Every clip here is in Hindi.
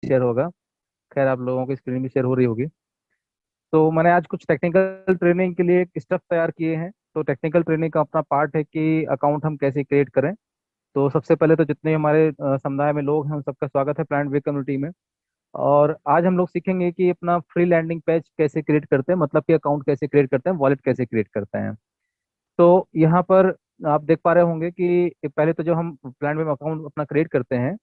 शेयर होगा। खैर आप लोगों की स्क्रीन भी शेयर हो रही होगी। तो मैंने आज कुछ टेक्निकल ट्रेनिंग के लिए स्टेप तैयार किए हैं। तो टेक्निकल ट्रेनिंग का अपना पार्ट है कि अकाउंट हम कैसे क्रिएट करें। तो सबसे पहले तो जितने हमारे समुदाय में लोग हैं उन सबका स्वागत है प्लांट वे कम्युनिटी में। और आज हम लोग सीखेंगे कि अपना फ्री लैंडिंग पेज कैसे क्रिएट करते हैं, मतलब कि अकाउंट कैसे क्रिएट करते हैं, वॉलेट कैसे क्रिएट करते हैं। तो यहाँ पर आप देख पा रहे होंगे कि पहले तो जो हम प्लानट में अकाउंट अपना क्रिएट करते हैं,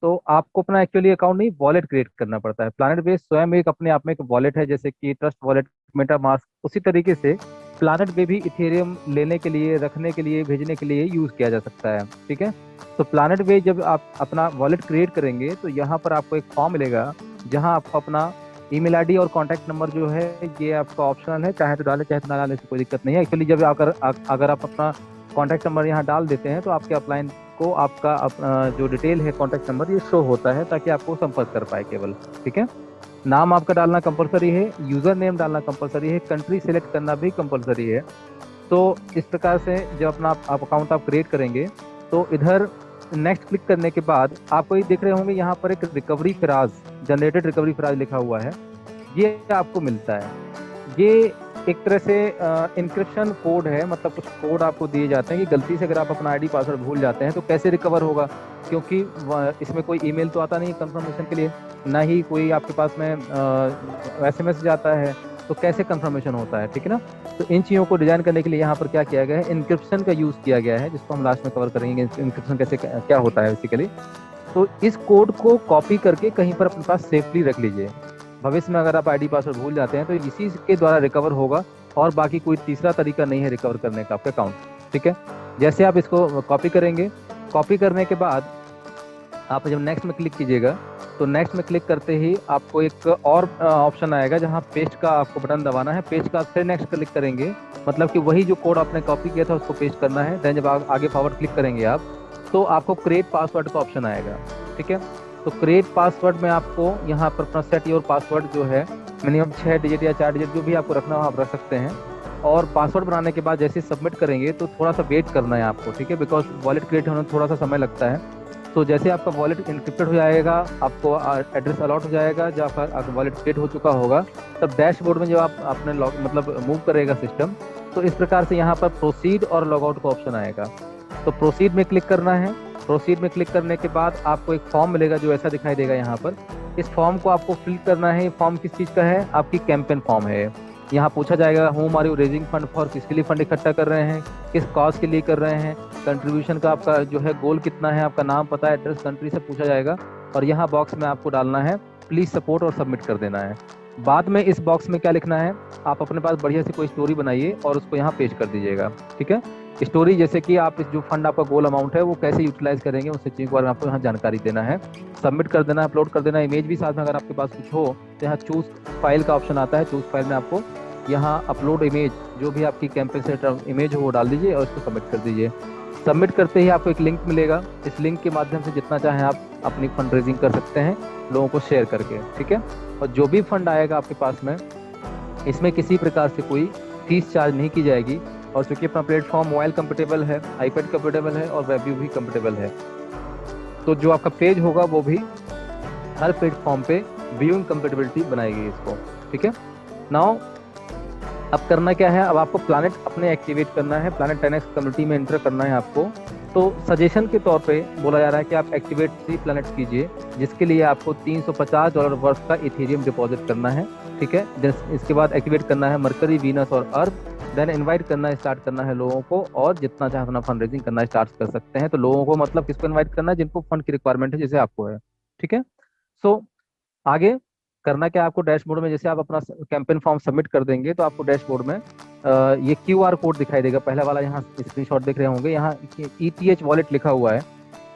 तो आपको अपना एक्चुअली अकाउंट नहीं वॉलेट क्रिएट करना पड़ता है। प्लानट बेस स्वयं एक अपने आप में एक वॉलेट है, जैसे कि ट्रस्ट वॉलेट, मेटा मास्क। उसी तरीके से प्लानट पे भी इथेरियम लेने के लिए, रखने के लिए, भेजने के लिए यूज किया जा सकता है। ठीक है। तो प्लानट पे जब आप अपना वॉलेट क्रिएट करेंगे तो यहाँ पर आपको एक फॉर्म मिलेगा, जहाँ आपको अपना ईमेल आईडी और कॉन्टैक्ट नंबर जो है ये आपका ऑप्शनल है, चाहे तो डालें चाहे तो ना डालें, इससे कोई दिक्कत नहीं है। एक्चुअली जब अगर आप अपना कॉन्टैक्ट नंबर यहाँ डाल देते हैं तो आपके अपलाइन को आपका जो डिटेल है कॉन्टैक्ट नंबर ये शो होता है, ताकि आपको संपर्क कर पाए केवल। ठीक है। नाम आपका डालना कंपलसरी है, यूजर नेम डालना कंपलसरी है, कंट्री सेलेक्ट करना भी कंपलसरी है। तो इस प्रकार से जब अपना आप अकाउंट आप क्रिएट करेंगे तो इधर नेक्स्ट क्लिक करने के बाद आपको ये देख रहे होंगे यहाँ पर एक recovery phrase, generated recovery phrase लिखा हुआ है, ये आपको मिलता है। ये एक तरह से इंक्रिप्शन कोड है, मतलब कुछ कोड आपको दिए जाते हैं कि गलती से अगर आप अपना आईडी पासवर्ड भूल जाते हैं तो कैसे रिकवर होगा। क्योंकि इसमें कोई ईमेल तो आता नहीं कंफर्मेशन के लिए, ना ही कोई आपके पास में एसएमएस जाता है, तो कैसे कंफर्मेशन होता है। ठीक है ना। तो इन चीज़ों को डिजाइन करने के लिए यहाँ पर क्या किया गया है, इंक्रिप्शन का यूज़ किया गया है, जिसको हम लास्ट में कवर करेंगे इंक्रिप्शन कैसे क्या होता है बेसिकली। तो इस कोड को कॉपी करके कहीं पर अपने पास सेफली रख लीजिए। भविष्य में अगर आप आईडी पासवर्ड भूल जाते हैं तो इसी के द्वारा रिकवर होगा, और बाकी कोई तीसरा तरीका नहीं है रिकवर करने का आपका अकाउंट। ठीक है। जैसे आप इसको कॉपी करेंगे, कॉपी करने के बाद आप जब नेक्स्ट में क्लिक कीजिएगा तो नेक्स्ट में क्लिक करते ही आपको एक और ऑप्शन आएगा, जहां पेस्ट का आपको बटन दबाना है। पेस्ट का फिर नेक्स्ट क्लिक करेंगे, मतलब कि वही जो कोड आपने कॉपी किया था उसको पेस्ट करना है। देन जब आगे फॉरवर्ड क्लिक करेंगे आप, तो आपको क्रिएट पासवर्ड का ऑप्शन आएगा। ठीक है। तो क्रिएट पासवर्ड में आपको यहाँ पर अपना सेट योर पासवर्ड जो है, मिनिमम 6 डिजिट या 4 डिजिट जो भी आपको रखना हो आप रख सकते हैं। और पासवर्ड बनाने के बाद जैसे सबमिट करेंगे तो थोड़ा सा वेट करना है आपको। ठीक है। बिकॉज वॉलेट क्रिएट होने में थोड़ा सा समय लगता है। तो जैसे आपका वॉलेट इनक्रिप्टेड हो जाएगा, आपको एड्रेस अलॉट हो जाएगा, जब आपका वॉलेट क्रिएट हो चुका होगा, तब डैशबोर्ड में जब आप अपने लॉग मतलब मूव करेगा सिस्टम, तो इस प्रकार से यहाँ पर प्रोसीड और लॉगआउट का ऑप्शन आएगा। तो प्रोसीड में क्लिक करना है। प्रोसीड में क्लिक करने के बाद आपको एक फॉर्म मिलेगा जो ऐसा दिखाई देगा यहाँ पर। इस फॉर्म को आपको फिल करना है। ये फॉर्म किस चीज़ का है, आपकी कैंपेन फॉर्म है। यहाँ पूछा जाएगा whom are you raising fund for, किसके लिए फंड इकट्ठा कर रहे हैं, किस कॉज के लिए कर रहे हैं, कंट्रीब्यूशन का आपका जो है गोल कितना है, आपका नाम, पता, एड्रेस, कंट्री से पूछा जाएगा। और यहाँ बॉक्स में आपको डालना है प्लीज सपोर्ट और सबमिट कर देना है। बाद में इस बॉक्स में क्या लिखना है, आप अपने पास बढ़िया से कोई स्टोरी बनाइए और उसको यहाँ पेश कर दीजिएगा। ठीक है। स्टोरी जैसे कि आप इस जो फंड आपका गोल अमाउंट है वो कैसे यूटिलाइज करेंगे, उस चीज़ के बारे में आपको यहाँ जानकारी देना है। सबमिट कर देना है, अपलोड कर देना है। इमेज भी साथ में अगर आपके पास कुछ हो तो यहाँ चूज फाइल का ऑप्शन आता है। चूज फाइल में आपको यहाँ अपलोड इमेज, जो भी आपकी कैंपेन से इमेज हो वो डाल दीजिए और इसको सबमिट कर दीजिए। सबमिट करते ही आपको एक लिंक मिलेगा। इस लिंक के माध्यम से जितना चाहें आप अपनी फंड रेजिंग कर सकते हैं लोगों को शेयर करके। ठीक है। और जो भी फंड आएगा आपके पास में, इसमें किसी प्रकार से कोई फीस चार्ज नहीं की जाएगी। और चूंकि अपना प्लेटफॉर्म मोबाइल कंपेटेबल है, आईपैड कंपेटेबल है और वेब व्यू भी कंपेटेबल है, तो जो आपका पेज होगा वो भी हर प्लेटफॉर्म पे व्यूइंग कंपेटेबिलिटी बनाएगी इसको। ठीक है। नाउ अब करना क्या है, अब आपको प्लानट अपने एक्टिवेट करना है, प्लानट 10x कम्युनिटी में एंटर करना है आपको। तो सजेशन के तौर पे बोला जा रहा है कि आप एक्टिवेट 3 प्लैनेट्स कीजिए, जिसके लिए आपको $350 वर्थ का इथेरियम डिपॉजिट करना है। ठीक है। इसके बाद एक्टिवेट करना है मरकरी, वीनस और अर्थ। देन इनवाइट करना स्टार्ट करना है लोगों को, और जितना चाहे अपना फंड रेजिंग करना स्टार्ट कर सकते हैं। तो लोगों को मतलब किसको इन्वाइट करना है, जिनको फंड की रिक्वायरमेंट है, जैसे आपको है। ठीक है। सो आगे करना क्या आपको, डैशबोर्ड में जैसे आप अपना कैंपेन फॉर्म सबमिट कर देंगे तो आपको डैशबोर्ड में ये क्यूआर कोड दिखाई देगा। पहला वाला यहाँ स्क्रीनशॉट देख रहे होंगे, यहाँ ईटीएच वॉलेट लिखा हुआ है।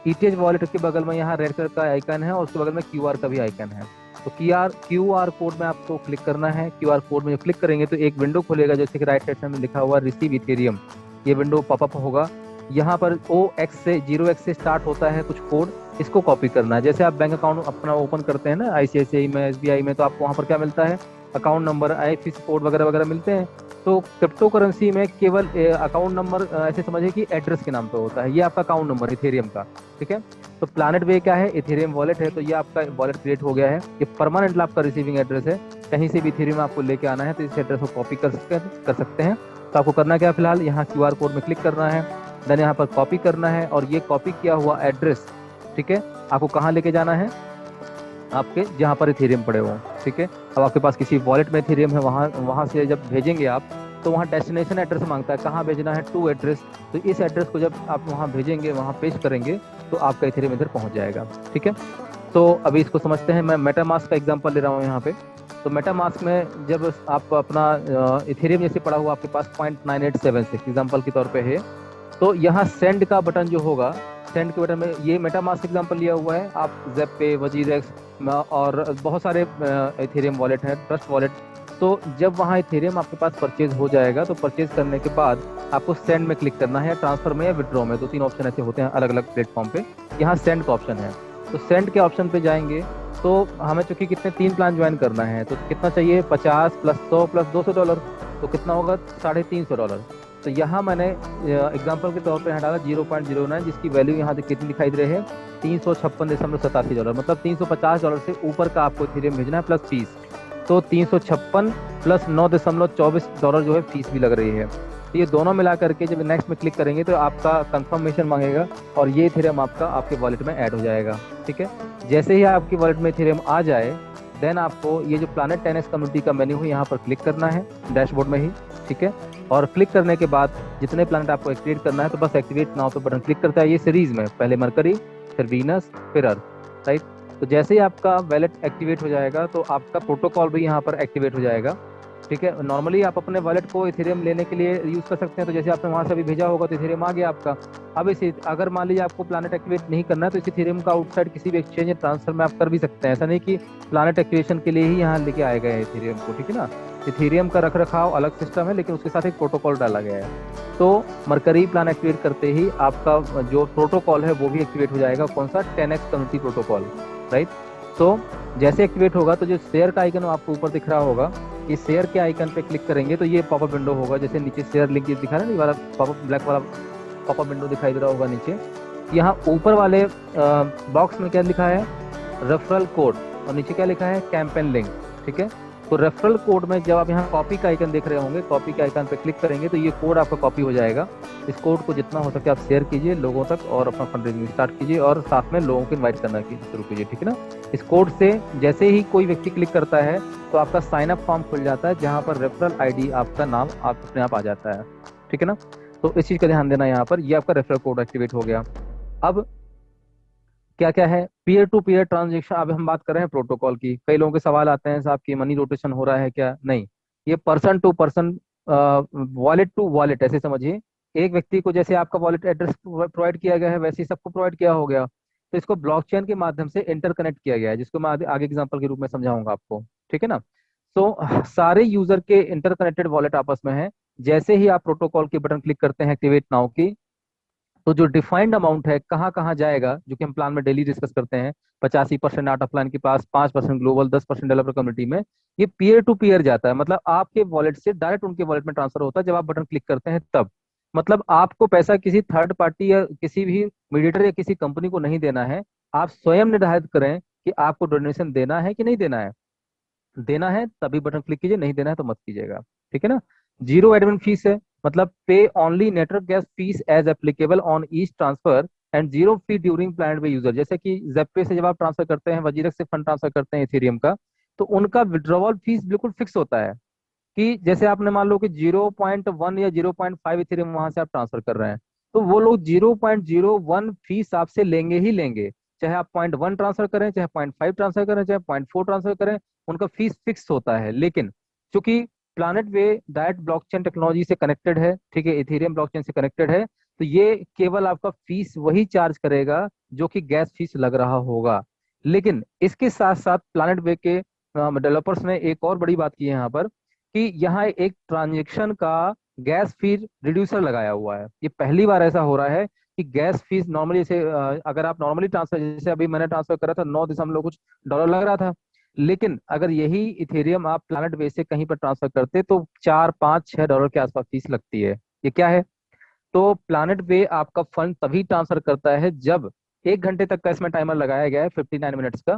ईटीएच वॉलेट के बगल में यहाँ रेड कलर का आइकन है और उसके बगल में क्यूआर का भी आइकन है। तो क्यूआर कोड में आपको क्लिक करना है। क्यूआर कोड में जब क्लिक करेंगे तो एक विंडो खुलेगा, जैसे कि राइट साइड में लिखा हुआ रिसीव इथेरियम, ये विंडो पॉपअप होगा। यहाँ पर OX से 0x से स्टार्ट होता है कुछ कोड, इसको कॉपी करना है। जैसे आप बैंक अकाउंट अपना ओपन करते हैं ना आईसीआईसीआई में, एसबीआई में, तो आपको वहाँ पर क्या मिलता है, अकाउंट नंबर, आईएफएससी कोड वगैरह वगैरह मिलते हैं। तो क्रिप्टो करेंसी में केवल अकाउंट नंबर ऐसे समझिए कि एड्रेस के नाम पे होता है, ये आपका अकाउंट नंबर इथेरियम का। ठीक है। तो प्लानट वे क्या है, इथेरियम वॉलेट है। तो ये आपका वॉलेट क्रिएट हो गया है, ये परमानेंट आपका रिसीविंग एड्रेस है। कहीं से भी इथेरियम आपको लेके आना है तो इस एड्रेस को कॉपी कर सकते हैं। तो आपको करना क्या है, फिलहाल यहाँ क्यूआर कोड में क्लिक करना है, देन यहाँ पर कॉपी करना है, और ये कॉपी किया हुआ एड्रेस, ठीक है, आपको कहाँ लेके जाना है, आपके जहाँ पर इथेरियम पड़े हो। ठीक है, अब आपके पास किसी वॉलेट में इथेरियम है, वहाँ वहाँ से जब भेजेंगे आप, तो वहाँ डेस्टिनेशन एड्रेस मांगता है, कहाँ भेजना है, टू एड्रेस। तो इस एड्रेस को जब आप वहाँ भेजेंगे, वहाँ पेश करेंगे, तो आपका इथेरियम इधर पहुँच जाएगा। ठीक है, तो अभी इसको समझते हैं। मैं मेटामास्क का एग्जांपल ले रहा हूँ यहाँ पे। तो मेटामास्क में जब आप अपना इथेरियम जैसे पड़ा हुआ आपके पास 0.9876 एग्जांपल के तौर पे है, तो यहाँ सेंड का बटन जो होगा, सेंड के बटन में, ये मेटामास्क एग्जांपल लिया हुआ है, आप ज़ेप वजीरेक्स और बहुत सारे इथेरियम वॉलेट हैं, ट्रस्ट वॉलेट। तो जब वहाँ इथेरियम आपके पास परचेज हो जाएगा, तो परचेज करने के बाद आपको सेंड में क्लिक करना है, या ट्रांसफर में, या विड्रॉ में। 2-3 ऑप्शन ऐसे होते हैं अलग अलग प्लेटफॉर्म पे। यहाँ सेंड का ऑप्शन है, तो सेंड के ऑप्शन पे जाएंगे, तो हमें चूंकि कितने 3 प्लान ज्वाइन करना है, तो कितना चाहिए, 50 प्लस 100 प्लस $200, तो कितना होगा, $350। तो यहाँ मैंने एग्जाम्पल के तौर पर यहाँ डाला 0.09, जिसकी वैल्यू यहाँ कितनी दिखाई दे रही है, $356.87, मतलब $350 से ऊपर का आपको इथेरियम भेजना है प्लस फीस। तो 356 प्लस $9.24 जो है फीस भी लग रही है। तो ये दोनों मिला करके जब नेक्स्ट में क्लिक करेंगे, तो आपका कंफर्मेशन मांगेगा, और ये इथेरियम आपका आपके वॉलेट में ऐड हो जाएगा। ठीक है, जैसे ही आपकी वॉलेट में इथेरियम आ जाए, देन आपको ये जो प्लानट 10x कम्युनिटी का मेन्यू है, यहाँ पर क्लिक करना है डैशबोर्ड में ही। ठीक है, और क्लिक करने के बाद जितने प्लानट आपको एक्टिवेट करना है, तो बस एक्टिवेट नाउ पे बटन क्लिक करता है। ये सीरीज में पहले मरकरी, फिर वीनस, फिर अर्थ, राइट। तो जैसे ही आपका वैलेट एक्टिवेट हो जाएगा, तो आपका प्रोटोकॉल भी यहाँ पर एक्टिवेट हो जाएगा। ठीक है, नॉर्मली आप अपने वॉलेट को इथेरियम लेने के लिए यूज़ कर सकते हैं। तो जैसे आपने वहाँ से अभी भेजा होगा, तो इथेरियम आ गया आपका। अब इसे अगर मान लीजिए आपको प्लानट एक्टिवेट नहीं करना है, तो इस इथेरियम का आउटसाइड किसी भी एक्सचेंज या ट्रांसफर में आप कर भी सकते हैं। ऐसा नहीं कि प्लानट एक्टिवेशन के लिए ही यहाँ लेके आएगा है इथेरियम को। ठीक है ना, इथेरियम का रख रखाव अलग सिस्टम है, लेकिन उसके साथ एक प्रोटोकॉल डाला गया है। तो मरकरी प्लान एक्टिवेट करते ही आपका जो प्रोटोकॉल है वो भी एक्टिवेट हो जाएगा। कौन सा, 10x कम्युनिटी प्रोटोकॉल, राइट। तो जैसे एक्टिवेट होगा, तो जो शेयर का आइकन आपको ऊपर दिख रहा होगा, इस शेयर के आइकन पे क्लिक करेंगे, तो ये पॉपअप विंडो होगा। जैसे नीचे शेयर लिंक दिखा रहा है ना, वाला पॉपअप ब्लैक वाला पॉपअप विंडो दिखाई दे रहा होगा नीचे। यहाँ ऊपर वाले बॉक्स में क्या लिखा है, रेफरल कोड, और नीचे क्या लिखा है, कैंपेन लिंक। ठीक है, तो रेफरल कोड में जब आप यहाँ कॉपी का आइकन देख रहे होंगे, कॉपी के आइकन पे क्लिक करेंगे, तो ये कोड आपका कॉपी हो जाएगा। इस कोड को जितना हो सके आप शेयर कीजिए लोगों तक, और अपना फंड स्टार्ट कीजिए, और साथ में लोगों को इन्वाइट करना शुरू कीजिए। ठीक है ना, इस कोड से जैसे ही कोई व्यक्ति क्लिक करता है, तो आपका साइन अप फॉर्म खुल जाता है, जहाँ पर रेफरल आईडी आपका नाम आप अपने आप आ जाता है। ठीक है ना, तो इस चीज़ का ध्यान देना यहाँ पर। ये आपका रेफरल कोड एक्टिवेट हो गया। अब क्या क्या है, पीयर टू पीयर ट्रांजेक्शन। अब हम बात कर रहे हैं प्रोटोकॉल की। कई लोगों के सवाल आते हैं, साहब की मनी रोटेशन हो रहा है क्या, नहीं, ये person to person, wallet to wallet, ऐसे समझिए। एक व्यक्ति को जैसे आपका वॉलेट एड्रेस प्रोवाइड किया गया है, वैसे ही सबको प्रोवाइड किया हो गया। तो इसको ब्लॉकचेन के माध्यम से इंटरकनेक्ट किया गया है, जिसको मैं आगे एग्जांपल के रूप में समझाऊंगा आपको। ठीक है ना, तो सारे यूजर के इंटरकनेक्टेड वॉलेट आपस में है। जैसे ही आप प्रोटोकॉल के बटन क्लिक करते हैं एक्टिवेट नाउ की, तो जो डिफाइंड अमाउंट है कहाँ कहाँ जाएगा, जो कि हम प्लान में डेली डिस्कस करते हैं, 85% आउट ऑफ प्लान के पास, 5% ग्लोबल, 10% डेवलपर कम्युनिटी में, ये पीयर टू पीयर जाता है। मतलब आपके वॉलेट से डायरेक्ट उनके वॉलेट में ट्रांसफर होता है जब आप बटन क्लिक करते हैं तब। मतलब आपको पैसा किसी थर्ड पार्टी या किसी भी मीडिएटर या किसी कंपनी को नहीं देना है। आप स्वयं निर्धारित करें कि आपको डोनेशन देना है कि नहीं देना है। देना है तभी बटन क्लिक कीजिए, नहीं देना है तो मत कीजिएगा। ठीक है ना, जीरो एडमिन फीस है, मतलब pay only network gas fees as applicable on each transfer, and zero fee during plan pay user. जैसे कि जेपे से जब आप ट्रांसफर करते हैं, वजीरक से फंड ट्रांसफर करते हैं इथेरियम का, तो उनका विड्रॉवल फीस बिल्कुल फिक्स होता है। कि जैसे आपने मान लो कि 0.1 या 0.5 इथेरियम वहां से आप ट्रांसफर कर रहे हैं, तो वो लोग 0.01 फीस आपसे लेंगे ही लेंगे। चाहे आप 0.1 ट्रांसफर करें, चाहे 0.5 ट्रांसफर करें, चाहे 0.4 ट्रांसफर करें, उनका फीस फिक्स होता है। लेकिन चूंकि प्लानट वे डायरेक्ट ब्लॉकचेन टेक्नोलॉजी से कनेक्टेड है, ठीक है, इथेरियम ब्लॉकचेन से कनेक्टेड है, तो ये केवल आपका फीस वही चार्ज करेगा जो कि गैस फीस लग रहा होगा। लेकिन इसके साथ साथ प्लानट वे के डेवलपर्स ने एक और बड़ी बात की है यहाँ पर, कि यहाँ एक ट्रांजेक्शन का गैस फी रिड्यूसर लगाया हुआ है। ये पहली बार ऐसा हो रहा है कि गैस फीस नॉर्मली, जैसे अगर आप नॉर्मली ट्रांसफर, जैसे अभी मैंने ट्रांसफर करा था, 9 दशमलव कुछ डॉलर लग रहा था। लेकिन अगर यही इथेरियम आप प्लानट बेस से कहीं पर ट्रांसफर करते, तो 4, 5, 6 डॉलर के आसपास फीस लगती है। ये क्या है, तो प्लानट वे आपका फंड तभी ट्रांसफर करता है जब 1 घंटे तक का इसमें टाइमर लगाया गया है 59 मिनट्स का,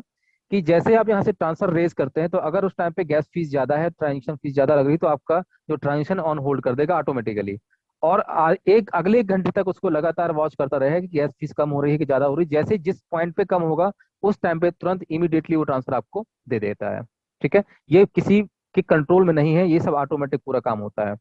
कि जैसे आप यहाँ से ट्रांसफर रेज करते हैं तो अगर उस टाइम पे गैस फीस ज्यादा है, ट्रांजेक्शन फीस ज्यादा लग रही, तो आपका जो ट्रांजेक्शन ऑन होल्ड कर देगा ऑटोमेटिकली। और अगले 1 घंटे तक उसको लगातार वॉच करता रहेगा कि गैस फीस कम हो रही है कि ज्यादा हो रही है। जैसे जिस पॉइंट पे कम होगा उस टाइम पे तुरंत इमीडिएटली वो ट्रांसफर आपको दे देता है। ठीक है, ये किसी के कंट्रोल में नहीं है, ये सब ऑटोमेटिक पूरा काम होता है।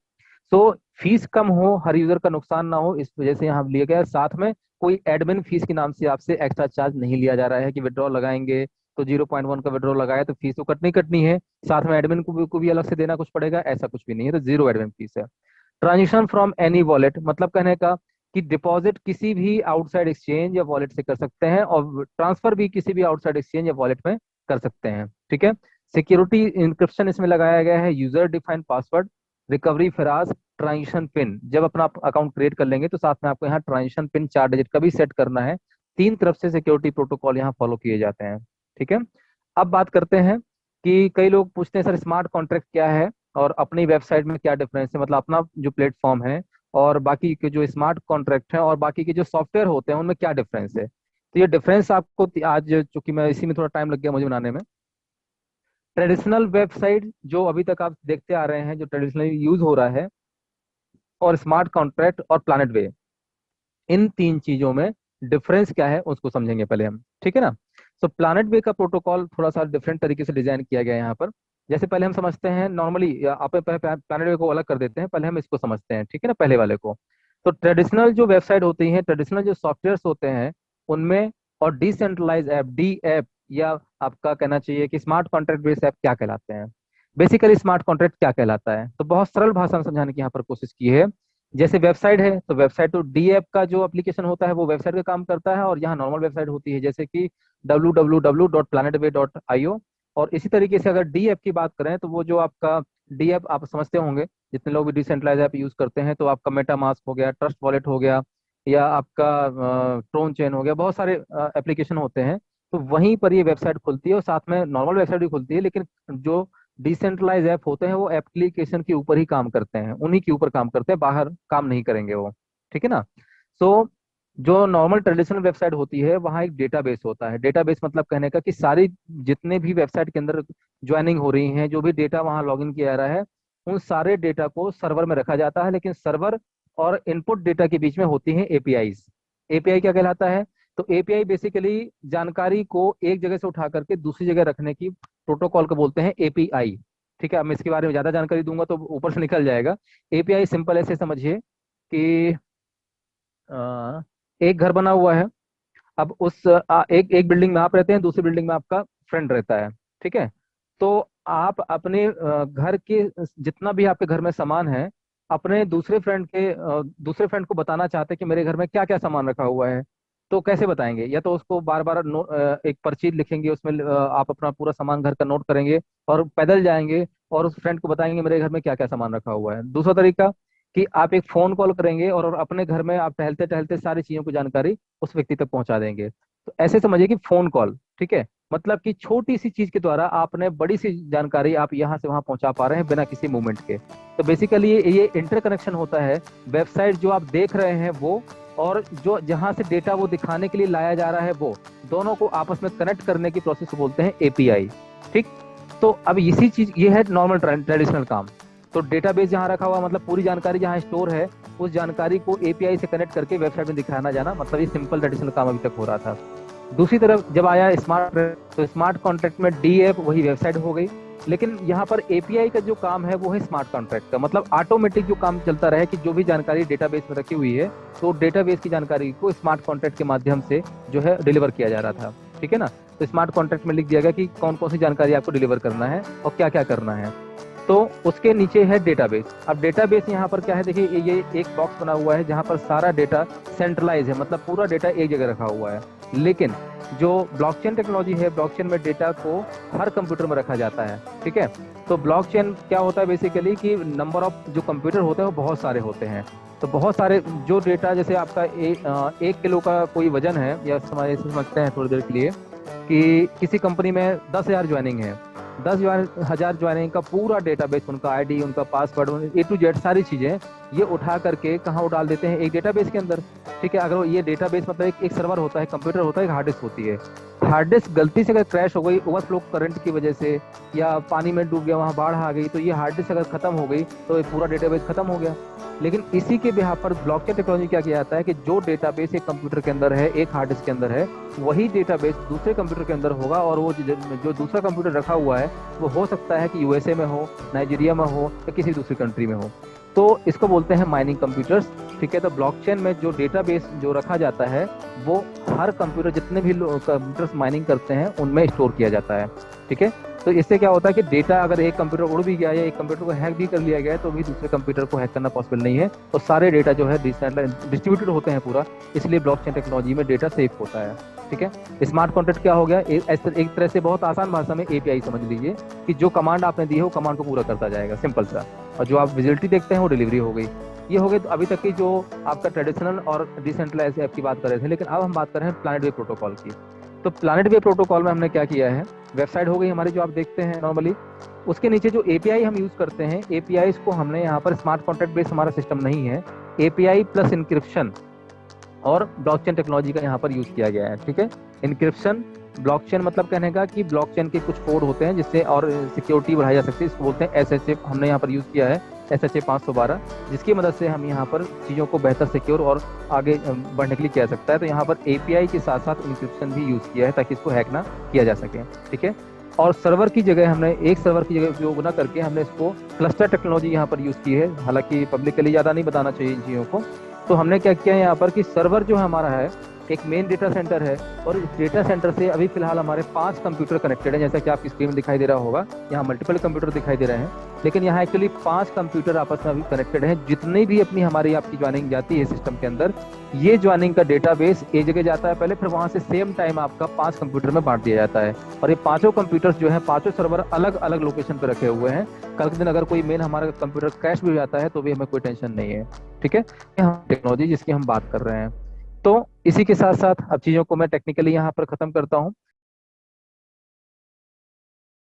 सो फीस कम हो, हर यूजर का नुकसान ना हो, इस वजह से यहाँ लिया गया है। साथ में कोई एडमिन फीस के नाम से आपसे एक्स्ट्रा चार्ज नहीं लिया जा रहा है कि विड्रॉल लगाएंगे तो 0.1 का विड्रॉल लगाया तो फीस तो कटनी कटनी है, साथ में एडमिन को भी अलग से देना कुछ पड़ेगा, ऐसा कुछ भी नहीं है, तो जीरो एडमिन फीस है। ट्रांजेक्शन फ्रॉम एनी वॉलेट, मतलब कहने का कि डिपॉजिट किसी भी आउटसाइड एक्सचेंज या वॉलेट से कर सकते हैं, और ट्रांसफर भी किसी भी आउटसाइड एक्सचेंज या वॉलेट में कर सकते हैं। ठीक है, सिक्योरिटी इंक्रिप्शन इसमें लगाया गया है, user defined password, recovery Firaz, transaction pin. जब अपना अकाउंट क्रिएट कर लेंगे तो साथ में आपको यहाँ ट्रांजेक्शन पिन 4 डिजिट का भी सेट करना है। 3 तरफ से सिक्योरिटी प्रोटोकॉल यहाँ फॉलो किए जाते हैं। ठीक है, अब बात करते हैं कि कई लोग पूछते हैं सर स्मार्ट कॉन्ट्रैक्ट क्या है और अपनी वेबसाइट में क्या डिफरेंस है, मतलब अपना जो प्लेटफॉर्म है और बाकी के जो स्मार्ट कॉन्ट्रैक्ट है और बाकी के जो सॉफ्टवेयर होते हैं उनमें क्या डिफरेंस है। तो ये डिफरेंस आपको आज, चूंकि मैं इसी में थोड़ा टाइम लग गया मुझे बनाने में, ट्रेडिशनल वेबसाइट जो अभी तक आप देखते आ रहे हैं जो ट्रेडिशनली यूज हो रहा है, और स्मार्ट कॉन्ट्रैक्ट और प्लानेट वे, इन 3 चीजों में डिफरेंस क्या है उसको समझेंगे पहले हम। ठीक है ना। तो प्लानेट वे का प्रोटोकॉल थोड़ा सा डिफरेंट तरीके से डिजाइन किया गया है यहाँ पर। जैसे पहले हम समझते हैं नॉर्मली, आप प्लानेट वे को अलग कर देते हैं, पहले हम इसको समझते हैं, ठीक है ना, पहले वाले को। तो ट्रेडिशनल जो वेबसाइट होती है, ट्रेडिशनल जो सॉफ्टवेयर होते हैं उनमें, और डिसेंट्रलाइज ऐप, डी ऐप, या आपका कहना चाहिए कि स्मार्ट कॉन्ट्रैक्ट बेस्ड ऐप क्या कहलाते हैं। बेसिकली स्मार्ट कॉन्ट्रैक्ट क्या कहलाता है, तो बहुत सरल भाषा में समझाने की यहाँ पर कोशिश की है। जैसे वेबसाइट है तो वेबसाइट, तो डी ऐप का जो एप्लीकेशन होता है वो वेबसाइट का काम करता है, और यहाँ नॉर्मल वेबसाइट होती है जैसे कि www.planetway.io। और इसी तरीके से अगर डी ऐप की बात करें तो वो जो आपका डी ऐप आप समझते होंगे, जितने लोग भी डिसेंट्रलाइज ऐप यूज करते हैं, तो आपका मेटा मास्क हो गया, ट्रस्ट वॉलेट हो गया, या आपका ट्रोन चेन हो गया, बहुत सारे एप्लीकेशन होते हैं। तो वहीं पर ये वेबसाइट खुलती है और साथ में नॉर्मल वेबसाइट भी खुलती है, लेकिन जो डिसेंट्रलाइज ऐप होते हैं वो एप्लीकेशन के ऊपर ही काम करते हैं, उन्हीं के ऊपर काम करते हैं, बाहर काम नहीं करेंगे वो। ठीक है ना। सो जो नॉर्मल ट्रेडिशनल वेबसाइट होती है वहाँ एक डेटाबेस होता है। डेटाबेस मतलब कहने का कि सारी जितने भी वेबसाइट के अंदर ज्वाइनिंग हो रही हैं, जो भी डेटा वहाँ लॉगिन किया जा रहा है, उन सारे डेटा को सर्वर में रखा जाता है। लेकिन सर्वर और इनपुट डेटा के बीच में होती हैं एपीआईज। एपीआई क्या कहलाता है, तो एपीआई बेसिकली जानकारी को एक जगह से उठा करके दूसरी जगह रखने की प्रोटोकॉल को बोलते हैं एपीआई। ठीक है, अब मैं इसके बारे में ज्यादा जानकारी दूंगा तो ऊपर से निकल जाएगा। एपीआई सिंपल ऐसे समझिए कि एक घर बना हुआ है। अब एक एक बिल्डिंग में आप रहते हैं, दूसरी बिल्डिंग में आपका फ्रेंड रहता है। ठीक है, तो आप अपने घर के जितना भी आपके घर में सामान है, अपने दूसरे फ्रेंड को बताना चाहते हैं कि मेरे घर में क्या क्या सामान रखा हुआ है। तो कैसे बताएंगे, या तो उसको बार बार एक पर्ची लिखेंगे, उसमें आप अपना पूरा सामान घर का नोट करेंगे और पैदल जाएंगे और उस फ्रेंड को बताएंगे मेरे घर में क्या क्या सामान रखा हुआ है। दूसरा तरीका कि आप एक फोन कॉल करेंगे और अपने घर में आप टहलते टहलते सारी चीजों की जानकारी उस व्यक्ति तक पहुंचा देंगे। तो ऐसे समझिए कि फोन कॉल, ठीक है, मतलब कि छोटी सी चीज के द्वारा आपने बड़ी सी जानकारी आप यहाँ से वहां पहुंचा पा रहे हैं बिना किसी मूवमेंट के। तो बेसिकली ये इंटरकनेक्शन होता है। वेबसाइट जो आप देख रहे हैं वो, और जो जहां से डेटा वो दिखाने के लिए लाया जा रहा है वो, दोनों को आपस में कनेक्ट करने की प्रोसेस को बोलते हैं एपीआई। ठीक, तो अब इसी चीज, ये है नॉर्मल ट्रेडिशनल काम। तो डेटाबेस जहाँ रखा हुआ मतलब पूरी जानकारी जहाँ स्टोर है, उस जानकारी को एपीआई से कनेक्ट करके वेबसाइट में दिखाना जाना, मतलब ये सिंपल ट्रेडिशनल काम अभी तक हो रहा था। दूसरी तरफ जब आया स्मार्ट, तो स्मार्ट कॉन्ट्रैक्ट में डी ऐप वही वेबसाइट हो गई। लेकिन यहाँ पर एपीआई का जो काम है वो है स्मार्ट कॉन्ट्रैक्ट का, मतलब ऑटोमेटिक जो काम चलता रहे कि जो भी जानकारी डेटाबेस में रखी हुई है, तो डेटाबेस की जानकारी को स्मार्ट कॉन्ट्रैक्ट के माध्यम से जो है डिलीवर किया जा रहा था। ठीक है ना। तो स्मार्ट कॉन्ट्रैक्ट में लिख दिया गया कि कौन कौन सी जानकारी आपको डिलीवर करना है और क्या क्या करना है। तो उसके नीचे है डेटाबेस। अब डेटाबेस यहाँ पर क्या है, देखिए ये एक बॉक्स बना हुआ है जहाँ पर सारा डेटा सेंट्रलाइज है, मतलब पूरा डेटा एक जगह रखा हुआ है। लेकिन जो ब्लॉकचेन टेक्नोलॉजी है, ब्लॉकचेन में डेटा को हर कंप्यूटर में रखा जाता है। ठीक है, तो ब्लॉकचेन क्या होता है बेसिकली कि नंबर ऑफ जो कंप्यूटर होते हैं वो बहुत सारे होते हैं। तो बहुत सारे जो डेटा, जैसे आपका 1 किलो का कोई वजन है, या समझते हैं थोड़ी देर के लिए कि किसी कंपनी में 10,000 ज्वाइनिंग है, 10,000 ज्वाइनिंग का पूरा डेटाबेस, उनका आईडी, उनका पासवर्ड, A to Z सारी चीजें ये उठा करके कहाँ वो डाल देते हैं, एक डेटाबेस के अंदर। ठीक है, अगर वो ये डेटाबेस मतलब एक सर्वर होता है, कंप्यूटर होता है, एक हार्ड डिस्क होती है। हार्ड डिस्क गलती से अगर क्रैश हो गई ओवरफ्लो करंट की वजह से, या पानी में डूब गया, वहां बाढ़ आ गई, तो ये हार्ड डिस्क अगर खत्म हो गई तो ये पूरा डेटाबेस खत्म हो गया। लेकिन इसी के बिहाफ पर ब्लॉकचेन टेक्नोलॉजी क्या किया जाता है कि जो डेटाबेस एक कंप्यूटर के अंदर है, एक हार्ड डिस्क के अंदर है, वही डेटाबेस दूसरे कंप्यूटर के अंदर होगा, और वो जो दूसरा कंप्यूटर रखा हुआ है वो हो सकता है कि यूएसए में हो, नाइजीरिया में हो, या किसी दूसरी कंट्री में हो। तो इसको बोलते हैं माइनिंग कंप्यूटर्स। ठीक है, तो ब्लॉकचेन में जो डेटाबेस जो रखा जाता है वो हर कंप्यूटर, जितने भी कंप्यूटर्स माइनिंग करते हैं उनमें स्टोर किया जाता है। ठीक है, तो इससे क्या होता है कि डेटा अगर एक कंप्यूटर उड़ भी गया या एक कंप्यूटर को हैक भी कर लिया गया है तो भी दूसरे कंप्यूटर को हैक करना पॉसिबल नहीं है, और सारे डेटा जो है डिस्ट्रीब्यूटेड होते हैं पूरा, इसलिए ब्लॉकचेन टेक्नोलॉजी में डेटा सेफ होता है। ठीक है, स्मार्ट कॉन्ट्रैक्ट क्या हो गया, एक तरह से बहुत आसान भाषा में एपीआई समझ लीजिए कि जो कमांड आपने दी है वो कमांड को पूरा करता जाएगा, सिंपल सा, और जो आप विजिबिलिटी देखते हैं वो डिलीवरी हो गई। ये हो गए तो अभी तक की जो आपका ट्रेडिशनल और डिसेंट्रलाइज ऐप की बात कर रहे थे, लेकिन अब हम बात कर रहे हैं प्लैनेट वेव प्रोटोकॉल की। तो प्लैनेट वेव प्रोटोकॉल में हमने क्या किया है, वेबसाइट हो गई हमारी जो आप देखते हैं नॉर्मली, उसके नीचे जो एपीआई हम यूज करते हैं, एपीआई को हमने यहाँ पर स्मार्ट कॉन्ट्रैक्ट बेस्ड हमारा सिस्टम नहीं है, एपीआई प्लस इंक्रिप्शन और ब्लॉकचेन टेक्नोलॉजी का यहाँ पर यूज किया गया है। ठीक है, इंक्रिप्शन, ब्लॉकचेन मतलब कहने का कि ब्लॉकचेन के कुछ कोड होते हैं जिससे और सिक्योरिटी बढ़ाई जा सकती है, इसको बोलते हैं एसएचए, हमने यहाँ पर यूज किया है एसएचए 512, जिसकी मदद से हम यहाँ पर चीज़ों को बेहतर सिक्योर और आगे बढ़ने के लिए किया सकता है। तो यहाँ पर एपीआई के साथ साथ इंक्रिप्शन भी यूज किया है ताकि इसको हैक ना किया जा सके। ठीक है, और सर्वर की जगह हमने एक सर्वर की जगह उपयोग ना करके हमने इसको क्लस्टर टेक्नोलॉजी यहाँ पर यूज की है, हालांकि पब्लिकली ज़्यादा नहीं बताना चाहिए इन चीज़ों को। तो हमने क्या किया है यहाँ पर कि सर्वर जो हमारा है एक मेन डेटा सेंटर है, और इस डेटा सेंटर से अभी फिलहाल हमारे 5 कंप्यूटर कनेक्टेड हैं, जैसा कि आपकी स्क्रीन में दिखाई दे रहा होगा, यहाँ मल्टीपल कंप्यूटर दिखाई दे रहे हैं, लेकिन यहाँ एक्चुअली 5 कंप्यूटर आपस में अभी कनेक्टेड हैं। जितनी भी अपनी हमारी आपकी ज्वाइनिंग जाती है सिस्टम के अंदर, ये ज्वाइनिंग का डेटाबेस एक जगह जाता है पहले, फिर वहां से सेम टाइम आपका 5 कंप्यूटर में बांट दिया जाता है, और ये पांचों कंप्यूटर्स जो है, पांचों सर्वर अलग अलग लोकेशन पर रखे हुए हैं। कल के दिन अगर कोई मेन हमारा कंप्यूटर क्रैश भी हो जाता है तो भी हमें कोई टेंशन नहीं है। ठीक है, टेक्नोलॉजी जिसकी हम बात कर रहे हैं। तो इसी के साथ साथ अब चीज़ों को मैं टेक्निकली यहाँ पर ख़त्म करता हूँ।